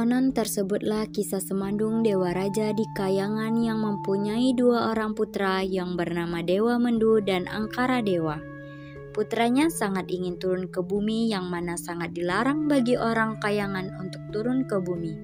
Konon tersebutlah kisah Semandung Dewa Raja di Kayangan yang mempunyai dua orang putra yang bernama Dewa Mendu dan Angkara Dewa. Putranya sangat ingin turun ke bumi yang mana sangat dilarang bagi orang Kayangan untuk turun ke bumi.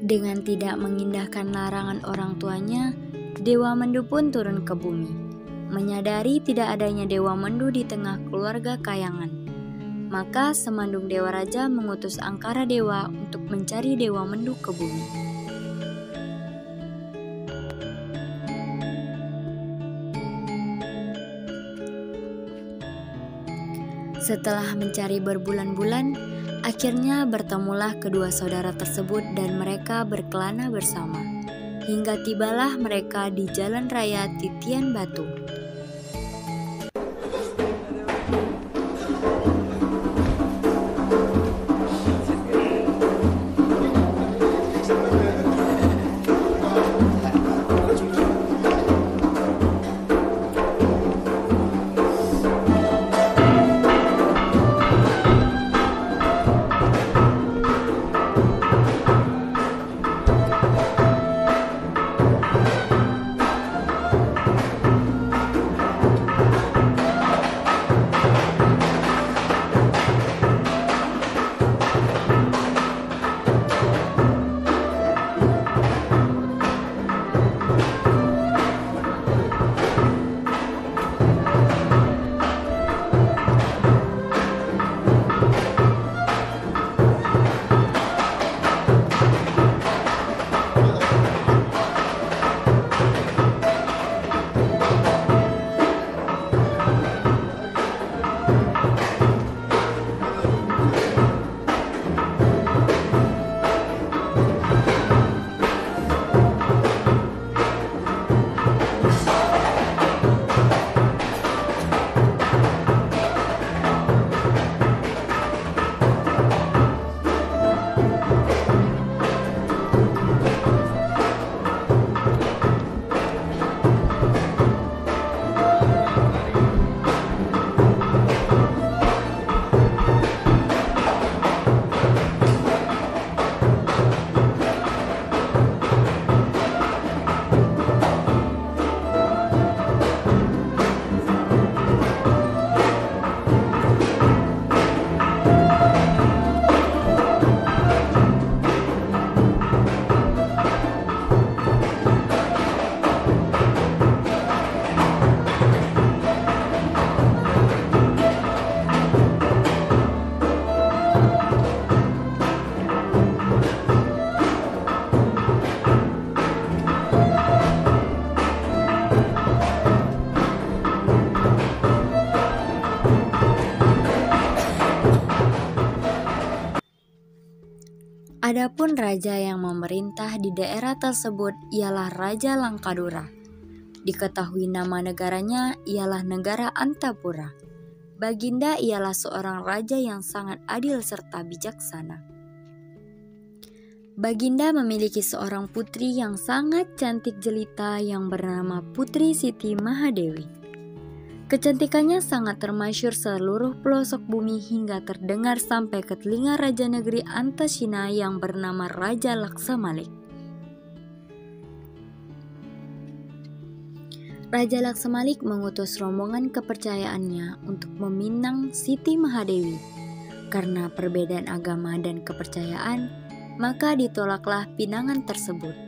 Dengan tidak mengindahkan larangan orang tuanya, Dewa Mendu pun turun ke bumi. Menyadari tidak adanya Dewa Mendu di tengah keluarga Kayangan, maka Semandung Dewa Raja mengutus Angkara Dewa untuk mencari Dewa Mendu ke bumi. Setelah mencari berbulan-bulan, akhirnya bertemulah kedua saudara tersebut dan mereka berkelana bersama. Hingga tibalah mereka di jalan raya Titian Batu. Adapun raja yang memerintah di daerah tersebut ialah Raja Langkadura. Diketahui nama negaranya ialah negara Antapura. Baginda ialah seorang raja yang sangat adil serta bijaksana. Baginda memiliki seorang putri yang sangat cantik jelita yang bernama Putri Siti Mahadewi. Kecantikannya sangat termasyhur seluruh pelosok bumi hingga terdengar sampai ke telinga Raja Negeri Antasyina yang bernama Raja Laksamalik. Raja Laksamalik mengutus rombongan kepercayaannya untuk meminang Siti Mahadewi. Karena perbedaan agama dan kepercayaan, maka ditolaklah pinangan tersebut.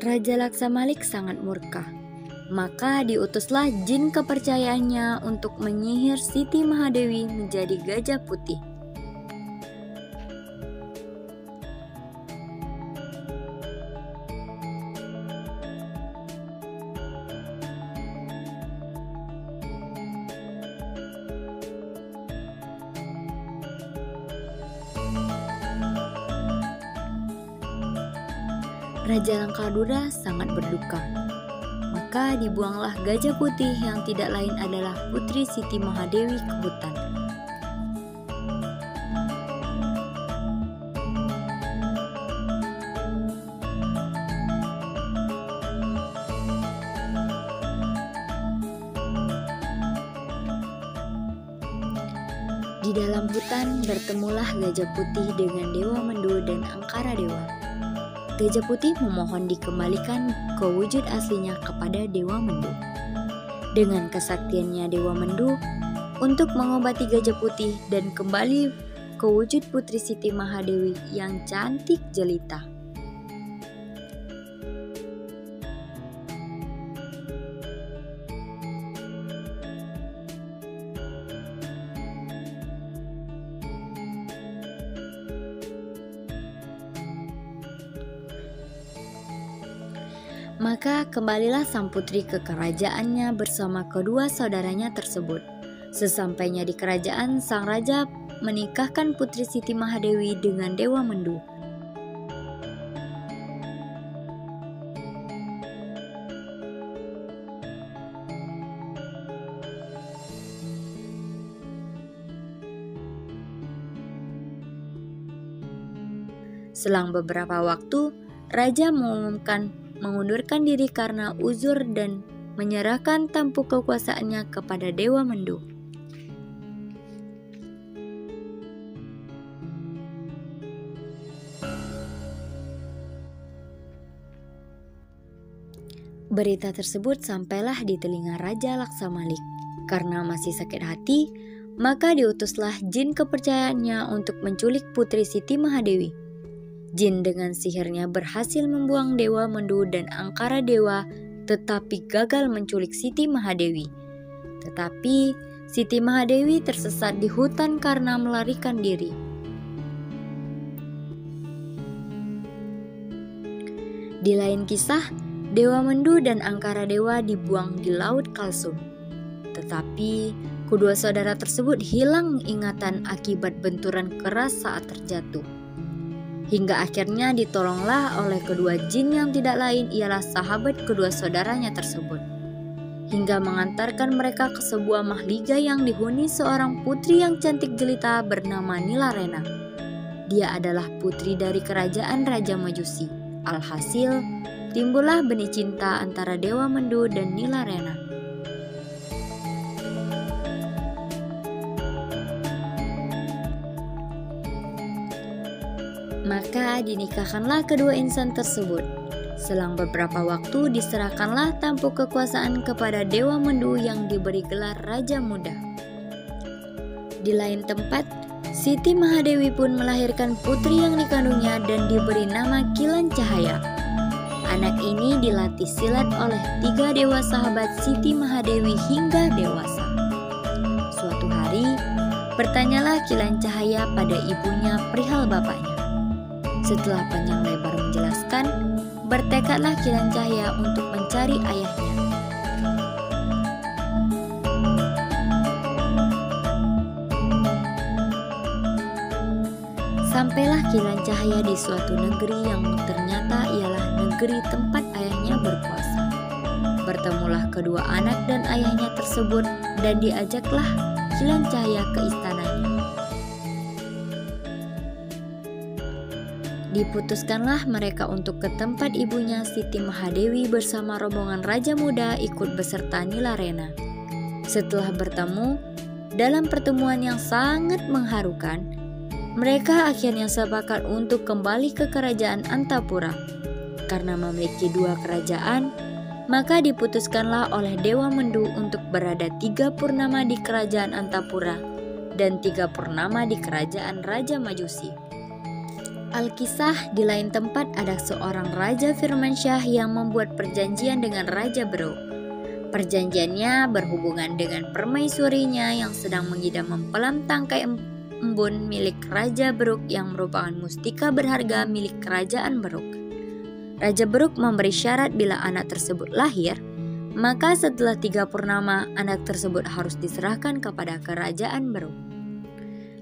Raja Laksamalik sangat murka. Maka diutuslah jin kepercayaannya untuk menyihir Siti Mahadewi menjadi gajah putih. Raja Langkadura sangat berduka. Maka dibuanglah gajah putih yang tidak lain adalah Putri Siti Mahadewi ke hutan. Di dalam hutan bertemulah gajah putih dengan Dewa Mendu dan Angkara Dewa. Gajah putih memohon dikembalikan ke wujud aslinya kepada Dewa Mendu. Dengan kesaktiannya Dewa Mendu untuk mengobati gajah putih dan kembali ke wujud Putri Siti Mahadewi yang cantik jelita. Maka kembalilah sang putri ke kerajaannya bersama kedua saudaranya tersebut. Sesampainya di kerajaan, sang raja menikahkan Putri Siti Mahadewi dengan Dewa Mendu. Selang beberapa waktu, raja mengundurkan diri karena uzur dan menyerahkan tampuk kekuasaannya kepada Dewa Mendu. Berita tersebut sampailah di telinga Raja Laksamalik. Karena masih sakit hati, maka diutuslah jin kepercayaannya untuk menculik Putri Siti Mahadewi. Jin dengan sihirnya berhasil membuang Dewa Mendu dan Angkara Dewa, tetapi gagal menculik Siti Mahadewi. Tetapi Siti Mahadewi tersesat di hutan karena melarikan diri. Di lain kisah, Dewa Mendu dan Angkara Dewa dibuang di Laut Kalsum. Tetapi kedua saudara tersebut hilang ingatan akibat benturan keras saat terjatuh. Hingga akhirnya ditolonglah oleh kedua jin yang tidak lain ialah sahabat kedua saudaranya tersebut. Hingga mengantarkan mereka ke sebuah mahliga yang dihuni seorang putri yang cantik jelita bernama Nilarena. Dia adalah putri dari kerajaan Raja Majusi. Alhasil, timbullah benih cinta antara Dewa Mendu dan Nilarena. Maka dinikahkanlah kedua insan tersebut. Selang beberapa waktu diserahkanlah tampuk kekuasaan kepada Dewa Mendu yang diberi gelar Raja Muda. Di lain tempat, Siti Mahadewi pun melahirkan putri yang dikandungnya dan diberi nama Kilan Cahaya. Anak ini dilatih silat oleh 3 dewa sahabat Siti Mahadewi hingga dewasa. Suatu hari, bertanyalah Kilan Cahaya pada ibunya perihal bapaknya. Setelah panjang lebar menjelaskan, bertekadlah Kilan Cahaya untuk mencari ayahnya. Sampailah Kilan Cahaya di suatu negeri yang ternyata ialah negeri tempat ayahnya berkuasa. Bertemulah kedua anak dan ayahnya tersebut dan diajaklah Kilan Cahaya ke istananya. Diputuskanlah mereka untuk ke tempat ibunya Siti Mahadewi bersama rombongan Raja Muda ikut beserta Nilarena. Setelah bertemu, dalam pertemuan yang sangat mengharukan, mereka akhirnya sepakat untuk kembali ke kerajaan Antapura. Karena memiliki 2 kerajaan, maka diputuskanlah oleh Dewa Mendu untuk berada 3 purnama di kerajaan Antapura dan 3 purnama di kerajaan Raja Majusi. Alkisah di lain tempat ada seorang Raja Firmansyah yang membuat perjanjian dengan Raja Beruk. Perjanjiannya berhubungan dengan permaisurinya yang sedang mengidam mempelam tangkai embun milik Raja Beruk yang merupakan mustika berharga milik kerajaan Beruk. Raja Beruk memberi syarat bila anak tersebut lahir, maka setelah 3 purnama anak tersebut harus diserahkan kepada kerajaan Beruk.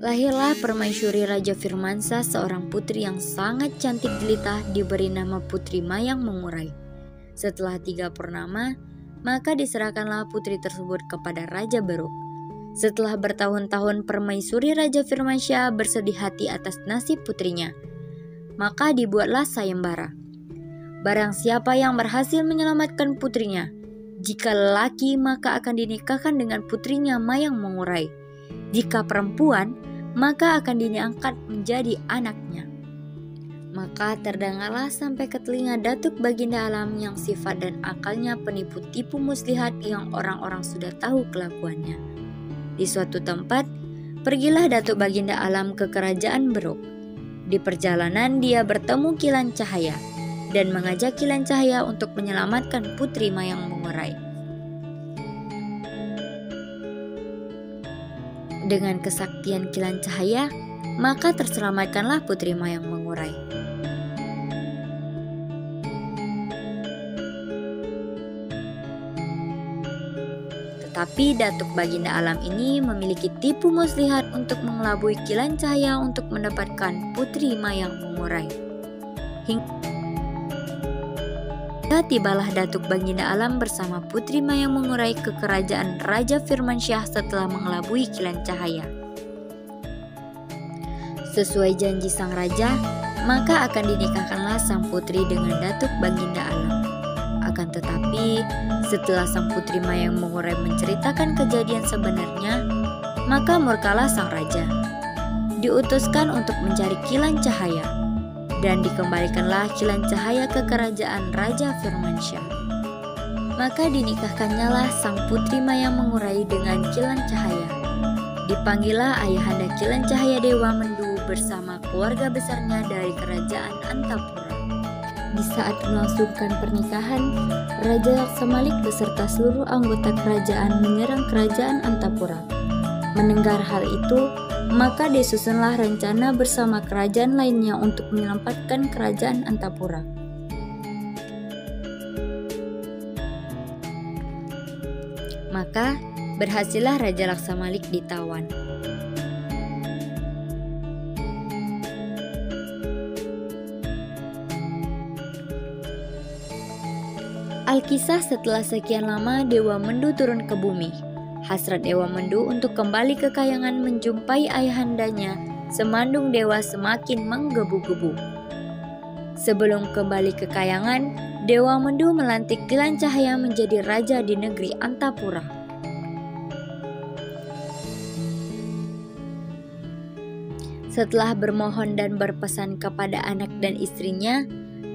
Lahirlah permaisuri Raja Firmansyah, seorang putri yang sangat cantik jelita, diberi nama Putri Mayang Mengurai. Setelah 3 purnama, maka diserahkanlah putri tersebut kepada Raja Beruk. Setelah bertahun-tahun permaisuri Raja Firmansyah bersedih hati atas nasib putrinya, maka dibuatlah sayembara. Barang siapa yang berhasil menyelamatkan putrinya, jika lelaki maka akan dinikahkan dengan putrinya Mayang Mengurai. Jika perempuan, maka akan diangkat menjadi anaknya. Maka terdengarlah sampai ke telinga Datuk Baginda Alam yang sifat dan akalnya penipu-tipu muslihat yang orang-orang sudah tahu kelakuannya. Di suatu tempat, pergilah Datuk Baginda Alam ke kerajaan Beruk. Di perjalanan dia bertemu Kilan Cahaya dan mengajak Kilan Cahaya untuk menyelamatkan Putri Mayang Mengurai. Dengan kesaktian Kilan Cahaya, maka terselamatkanlah Putri Mayang Mengurai. Tetapi Datuk Baginda Alam ini memiliki tipu muslihat untuk mengelabui Kilan Cahaya untuk mendapatkan Putri Mayang Mengurai. Hingga tibalah Datuk Baginda Alam bersama Putri Mayang Mengurai ke kerajaan Raja Firmansyah setelah mengelabui Kilan Cahaya. Sesuai janji sang raja, maka akan dinikahkanlah sang putri dengan Datuk Baginda Alam. Akan tetapi, setelah sang Putri Mayang Mengurai menceritakan kejadian sebenarnya, maka murkalah sang raja. Diutuskan untuk mencari Kilan Cahaya, dan dikembalikanlah Kilan Cahaya ke kerajaan Raja Firmansyah. Maka dinikahkannyalah sang Putri Mayang Mengurai dengan Kilan Cahaya. Dipanggillah ayahanda Kilan Cahaya Dewa Mendu bersama keluarga besarnya dari kerajaan Antapura. Di saat melangsungkan pernikahan, Raja Laksamalik beserta seluruh anggota kerajaan menyerang kerajaan Antapura. Mendengar hal itu, maka disusunlah rencana bersama kerajaan lainnya untuk menyelamatkan kerajaan Antapura. Maka berhasillah Raja Laksamalik ditawan. Alkisah setelah sekian lama Dewa Mendu turun ke bumi. Hasrat Dewa Mendu untuk kembali ke kayangan menjumpai ayahandanya, Semandung Dewa, semakin menggebu-gebu. Sebelum kembali ke kayangan, Dewa Mendu melantik Kilan Cahaya menjadi raja di negeri Antapura. Setelah bermohon dan berpesan kepada anak dan istrinya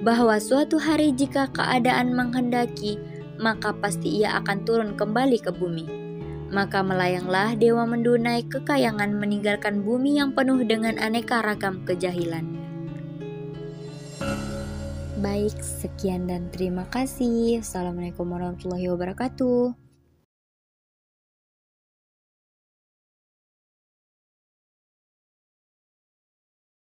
bahwa suatu hari jika keadaan menghendaki, maka pasti ia akan turun kembali ke bumi. Maka melayanglah Dewa Mendu naik ke kayangan meninggalkan bumi yang penuh dengan aneka ragam kejahilan. Baik, sekian dan terima kasih. Assalamualaikum warahmatullahi wabarakatuh.